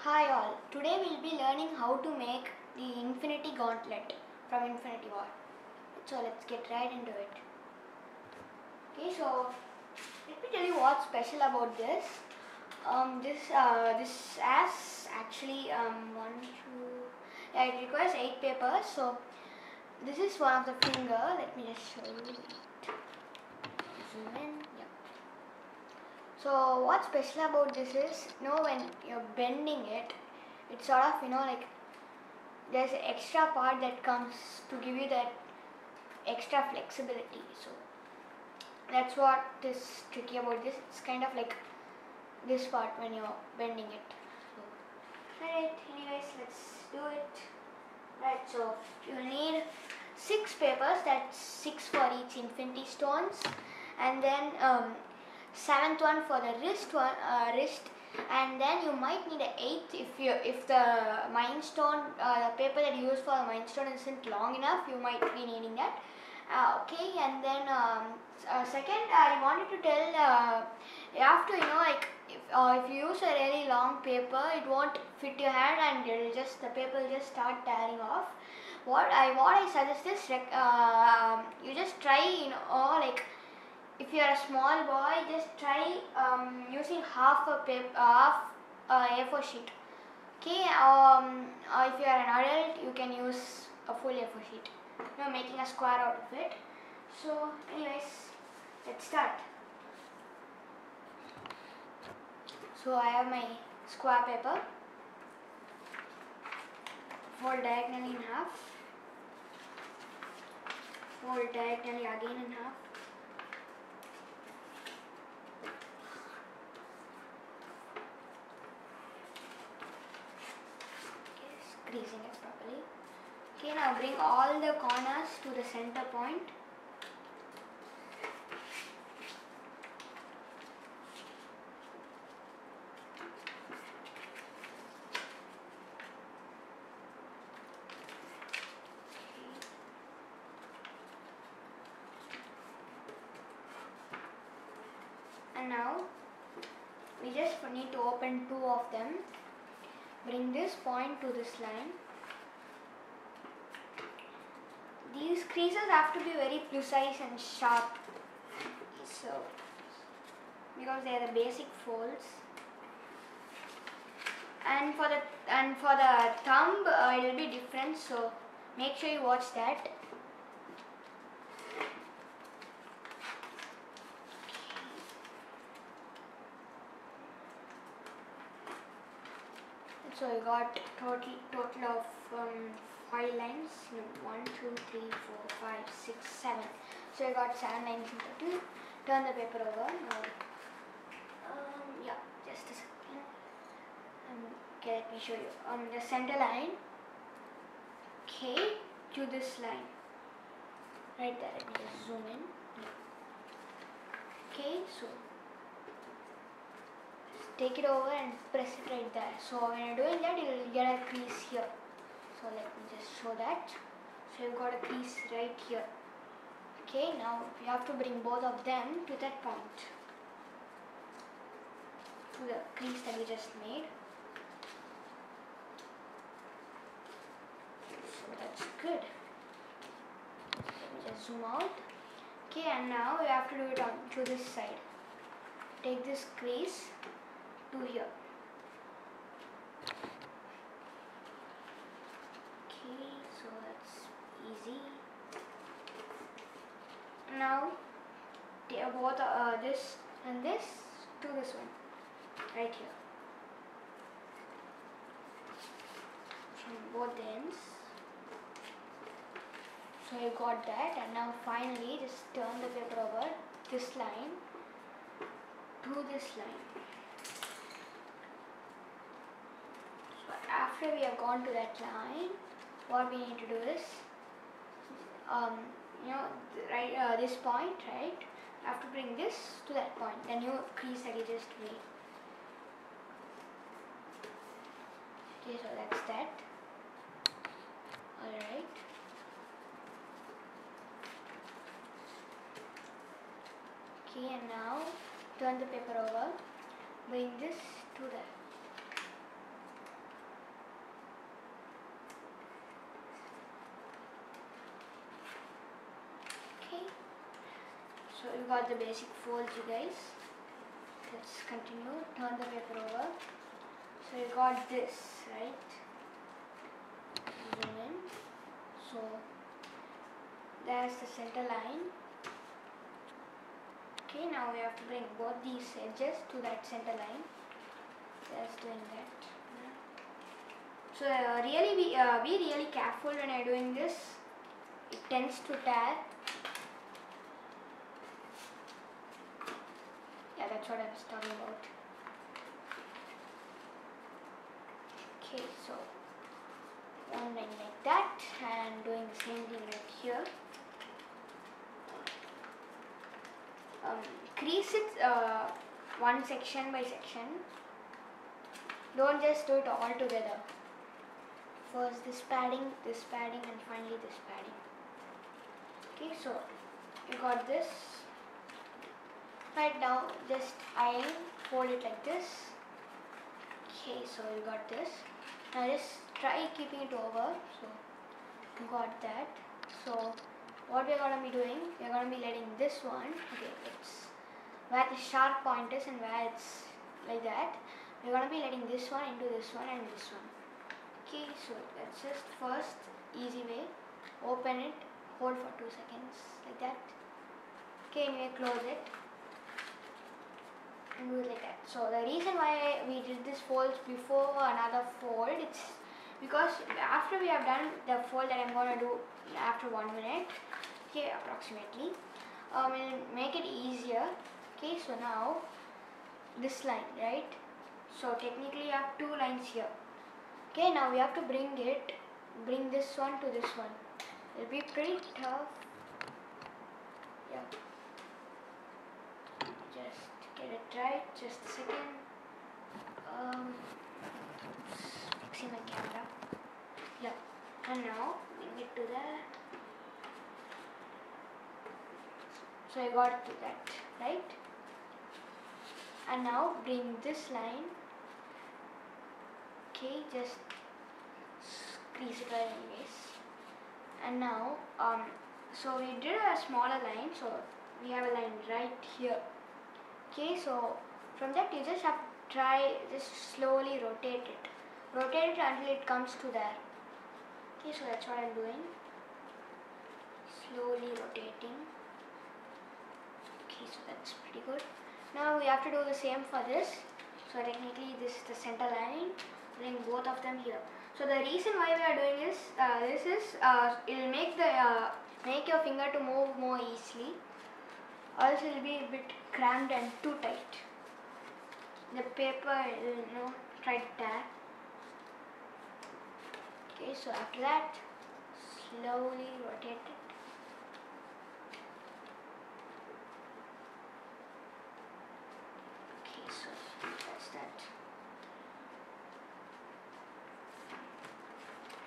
Hi all, today we'll be learning how to make the Infinity Gauntlet from Infinity War. So let's get right into it. Okay, so let me tell you what's special about this. This has actually it requires 8 papers. So this is one of the finger. Let me just show you. Zoom in. Yeah. So what's special about this is, when you're bending it, it's sort of, like there's an extra part that comes to give you that extra flexibility. So that's what is tricky about this. It's kind of like this part when you're bending it. So, alright, anyways, let's do it. Right, so you'll need 6 papers, that's 6 for each infinity stones, and then 7th one for the wrist, and then you might need an 8th if the mind stone, the paper that you use for the mind stone isn't long enough. You might be needing that. Okay, and then second, I wanted to tell, you have to, if you use a really long paper, it won't fit your hand and the paper will just start tearing off. What I suggest is you just try, if you are a small boy, just try using half A4 sheet. Okay, if you are an adult, you can use a full A4 sheet. Making a square out of it. So, anyways, let's start. So I have my square paper. Fold diagonally in half. Fold diagonally again in half. Creasing it properly. Okay, now bring all the corners to the center point. And now we just need to open 2 of them. Bring this point to this line. These creases have to be very precise and sharp, so because they are the basic folds. And for the thumb, it will be different. So make sure you watch that. So I got total of 5 lines. 1, 2, 3, 4, 5, 6, 7. So I got 7 lines in total. Turn the paper over. Now, yeah, just a second. Okay, let me show you. The center line. Okay, to this line. Right there. Let me just zoom in. Yeah. Okay, so take it over and press it right there. So when you're doing that, you will get a crease here. So let me just show that. So you've got a crease right here. Okay, now you have to bring both of them to that point, to the crease that we just made. So that's good. Let me just zoom out. Okay, and now we have to do it on to this side. Take this crease to here. Okay, so that's easy. Now take both this and this to this one right here from both ends. So you got that, and now finally just turn the paper over this line to this line. After we have gone to that line, what we need to do is, this point, right? You have to bring this to that point, the new crease that you just made. Okay, so that's that. Alright. Okay, and now turn the paper over, bring this to that. So you got the basic folds, you guys. Let's continue. Turn the paper over. So you got this, right? Zoom in. So there's the center line. Okay, now we have to bring both these edges to that center line. Just doing that. So really be really careful when you're doing this. It tends to tear. Yeah, that's what I was talking about. Okay, so one line like that, and doing the same thing right here. Crease it one section by section. Don't just do it all together. First this padding, and finally this padding. Okay, so you got this. Right now, just iron, fold it like this. Okay, so you got this. Now just try keeping it over. So you got that. So what we're gonna be doing, we're gonna be letting this one. Okay, it's where the sharp point is and where it's like that. We're gonna be letting this one into this one and this one. Okay, so let's just first easy way. Open it, hold for 2 seconds like that. Okay, anyway, close it. And do it like that. So the reason why we did this folds before another fold, it's because after we have done the fold that I'm going to do after 1 minute, okay, approximately, we'll make it easier. Okay, so now this line, right? So technically you have 2 lines here. Okay, now we have to bring this one to this one. It'll be pretty tough. Yeah. Just get it right, just a second. Fixing my camera. Yeah, and now bring it to there. So I got it to that, right? And now bring this line. Okay, just crease it right anyways. And now, so we did a smaller line, so we have a line right here. Okay, so from that you just have to try, just slowly rotate it. Rotate it until it comes to there. Okay, so that's what I'm doing. Slowly rotating. Okay, so that's pretty good. Now we have to do the same for this. So technically this is the center line. Bring both of them here. So the reason why we are doing this, it will make your finger to move more easily. Else it will be a bit cramped and too tight. The paper will try to tear. Okay, so after that, slowly rotate it. Okay, so that's that.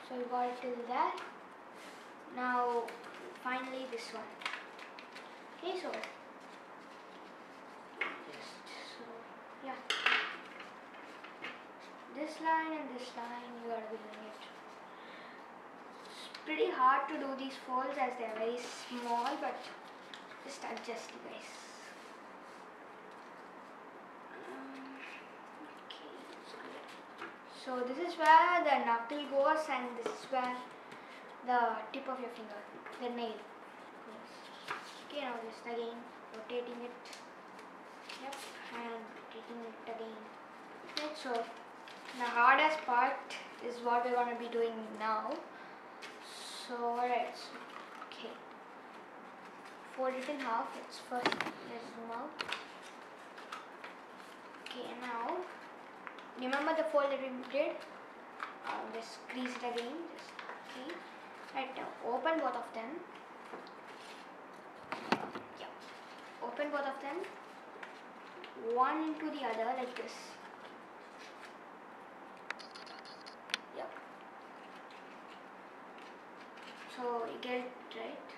So we got it till there. Now finally this one. Okay, so yeah, this line and this line you gotta be doing it. It's pretty hard to do these folds as they are very small, but just adjust, you guys. So this is where the knuckle goes, and this is where the tip of your finger, the nail goes. Okay, now just again rotating it. Yep, and rotating it again. Okay, so the hardest part is what we're going to be doing now. So alright, so, okay, fold it in half. Let's zoom out. Okay, now remember the fold that we did? Just crease it again. Okay. Right now, open both of them. Yeah. Open both of them. One into the other like this. Yeah. So you get it right.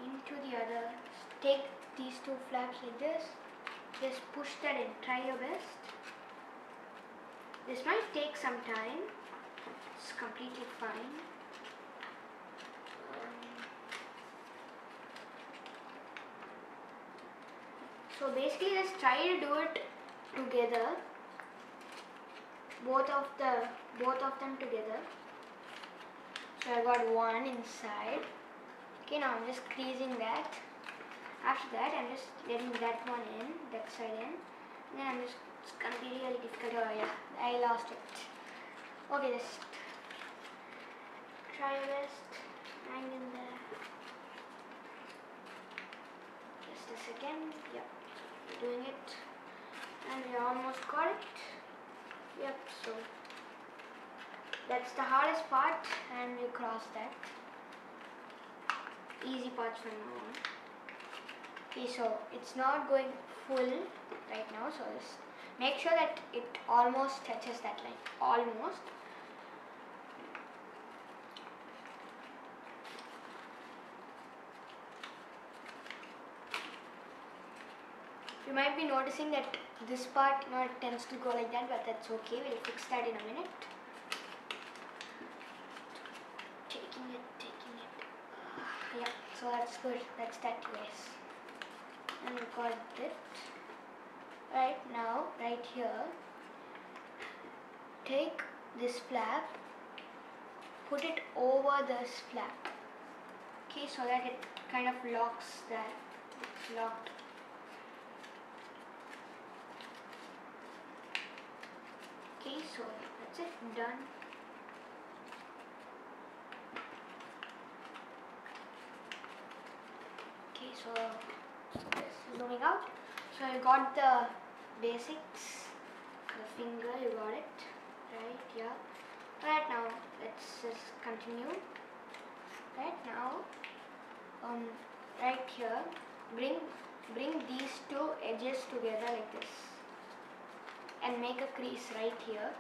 Into the other. Take these 2 flaps like this. Just push that in. Try your best. This might take some time. It's completely fine. So basically just try to do it together, both of them together. So I got one inside. Okay, now I'm just creasing that. After that I'm just letting that one in, that side in. And then it's gonna be really difficult. Oh yeah, I lost it. Okay, just try your best. Hang in there. Just a second. Yep, we're doing it. And we almost got it. Yep, so that's the hardest part, and we crossed that. Easy parts from now on. Okay, so it's not going full right now, so just make sure that it almost touches that line. Almost. You might be noticing that this part tends to go like that, but that's okay. We'll fix that in a minute. Taking it. Yeah, so that's good. That's that, guys. And we got it. Right now, right here, take this flap, put it over this flap. Okay, so that it kind of locks that. It's locked. Okay, so that's it, done. Okay, so this is zooming out. So you got the basics, the finger, you got it, right? Yeah. Right now, let's just continue. Right now, right here, bring these two edges together like this. And make a crease right here.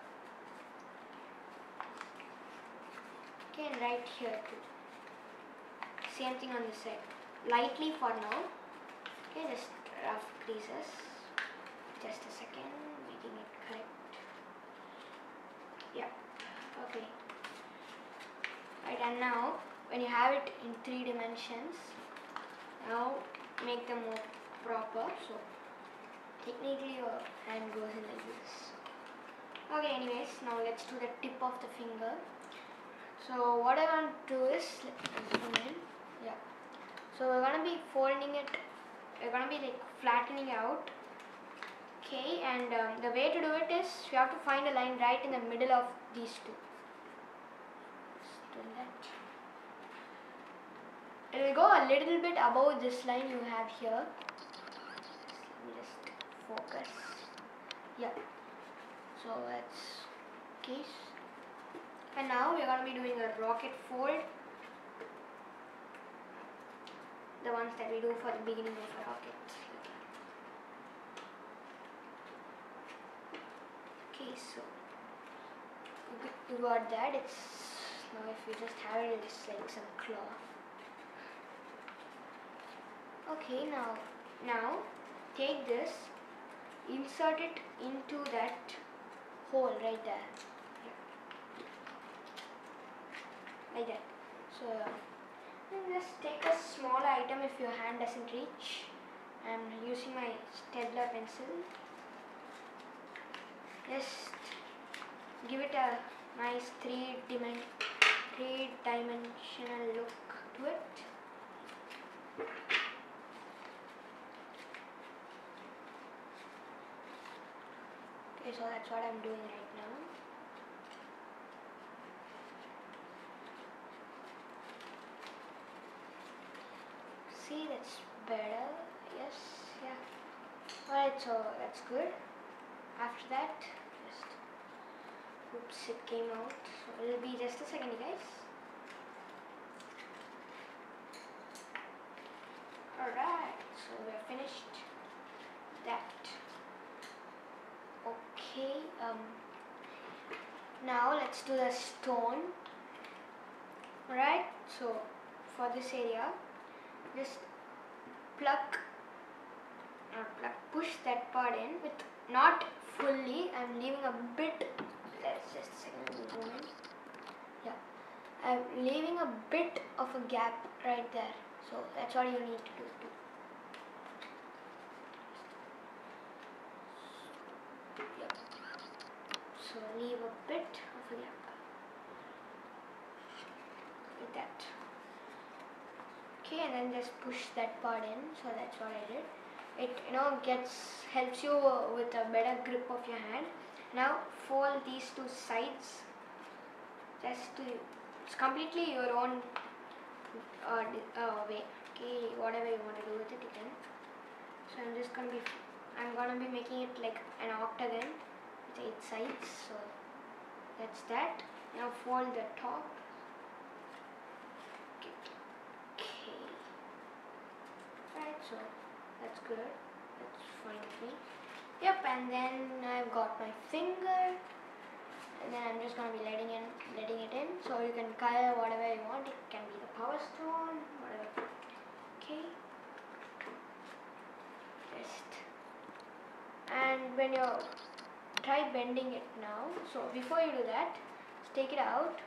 Okay, and right here too. Same thing on this side. Lightly for now. Okay, just rough creases. Just a second, making it correct. Yeah. Okay. Right, and now when you have it in 3 dimensions, now make them more proper. So technically your hand goes in like this. Okay, anyways, now let's do the tip of the finger. So what I want to do is, let's zoom in. Yeah. So we're gonna be folding it. We're gonna be like flattening out. Okay, and the way to do it is you have to find a line right in the middle of these two. Just do that. It will go a little bit above this line you have here. Let me just focus. Yeah. So that's case. And now we're going to be doing a rocket fold. The ones that we do for the beginning of a rocket. Okay, so you got that. It's now if you just have it, it's like some claw. Okay, now take this, insert it into that hole right there. Like that. So just take a small item if your hand doesn't reach. I'm using my Stedler pencil. Just give it a nice three-dimensional look to it. Okay, so that's what I'm doing right now. See, that's better. Yes, yeah. Alright, so that's good. After that, just oops, it came out. So it'll be just a second, guys. Alright, so we're finished that. Okay, now let's do the stone. Alright, so for this area, just push that part in with not fully. I'm leaving a bit. Let's just a second. Yeah, I'm leaving a bit of a gap right there. So that's what you need to do too. So leave a bit of a gap like that. Okay, and then just push that part in. So that's what I did. It helps you with a better grip of your hand. Now fold these two sides. It's completely your own way. Okay, whatever you want to do with it, you can. So I'm gonna be making it like an octagon with 8 sides. So that's that. Now fold the top. Okay. Right. So that's good. That's fine with me. Yep. And then I've got my finger. And then I'm just going to be letting it in. So you can color whatever you want. It can be the power stone, whatever. Okay. And when you try bending it now. So before you do that, just take it out.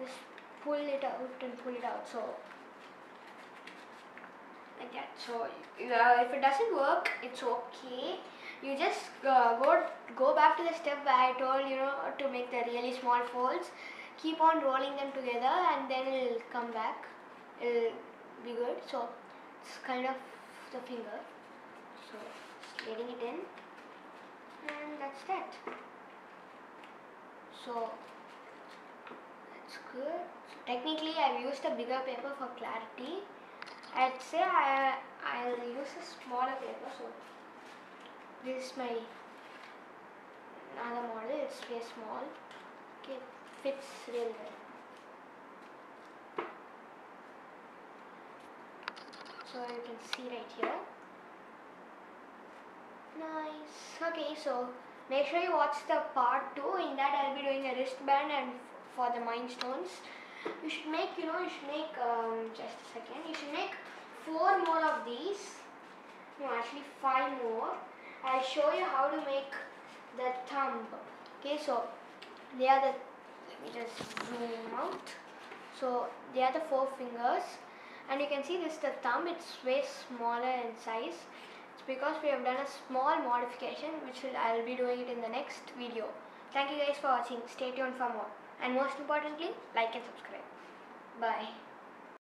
Just pull it out and pull it out. So like that. So if it doesn't work, it's okay. You just go back to the step where I told to make the really small folds. Keep on rolling them together, and then it'll come back. It'll be good. So it's kind of the finger. So just letting it in, and that's that. So that's good. So technically, I've used a bigger paper for clarity. I'd say I'll use a smaller paper. So this is my another model. It's very small. Okay, it fits really well. So you can see right here. Nice. Okay, so make sure you watch the part 2. In that I'll be doing a wristband and for the mind stones. You should make, just a second. You should make 4 more of these. No, actually 5 more. I'll show you how to make the thumb. Okay, so they are let me just zoom out. So they are the 4 fingers, and you can see this the thumb. It's way smaller in size. It's because we have done a small modification, which I'll be doing it in the next video. Thank you guys for watching. Stay tuned for more, and most importantly, like and subscribe. Bye.